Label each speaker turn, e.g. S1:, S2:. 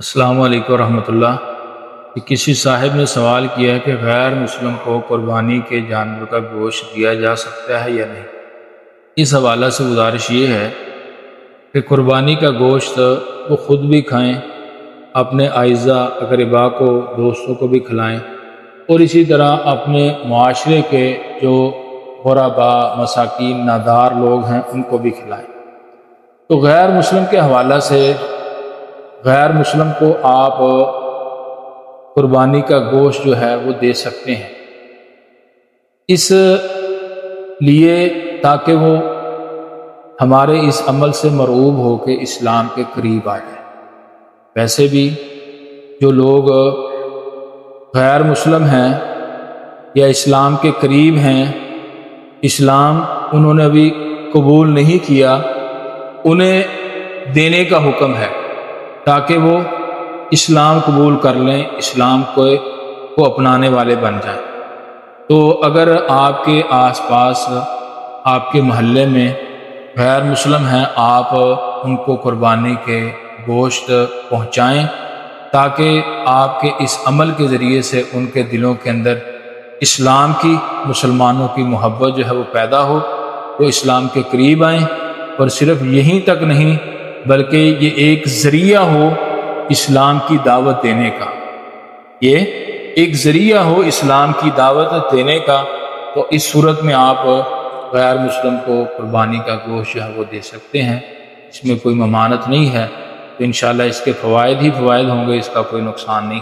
S1: السلام علیکم ورحمۃ اللہ۔ کہ کسی صاحب نے سوال کیا ہے کہ غیر مسلم کو قربانی کے جانور کا گوشت دیا جا سکتا ہے یا نہیں۔ اس حوالہ سے گزارش یہ ہے کہ قربانی کا گوشت وہ خود بھی کھائیں، اپنے اعزاء اقرباء کو، دوستوں کو بھی کھلائیں، اور اسی طرح اپنے معاشرے کے جو غرباء، مساکین، نادار لوگ ہیں ان کو بھی کھلائیں۔ تو غیر مسلم کے حوالہ سے غیر مسلم کو آپ قربانی کا گوشت جو ہے وہ دے سکتے ہیں، اس لیے تاکہ وہ ہمارے اس عمل سے مرعوب ہو کے اسلام کے قریب آ جائے۔ ویسے بھی جو لوگ غیر مسلم ہیں یا اسلام کے قریب ہیں، اسلام انہوں نے ابھی قبول نہیں کیا، انہیں دینے کا حکم ہے تاکہ وہ اسلام قبول کر لیں، اسلام کو اپنانے والے بن جائیں۔ تو اگر آپ کے آس پاس، آپ کے محلے میں غیر مسلم ہیں، آپ ان کو قربانی کے گوشت پہنچائیں تاکہ آپ کے اس عمل کے ذریعے سے ان کے دلوں کے اندر اسلام کی، مسلمانوں کی محبت جو ہے وہ پیدا ہو، وہ اسلام کے قریب آئیں۔ اور صرف یہیں تک نہیں بلکہ یہ ایک ذریعہ ہو اسلام کی دعوت دینے کا، یہ ایک ذریعہ ہو اسلام کی دعوت دینے کا۔ تو اس صورت میں آپ غیر مسلم کو قربانی کا گوشت جو ہے وہ دے سکتے ہیں، اس میں کوئی ممانعت نہیں ہے۔ تو انشاءاللہ اس کے فوائد ہی فوائد ہوں گے، اس کا کوئی نقصان نہیں۔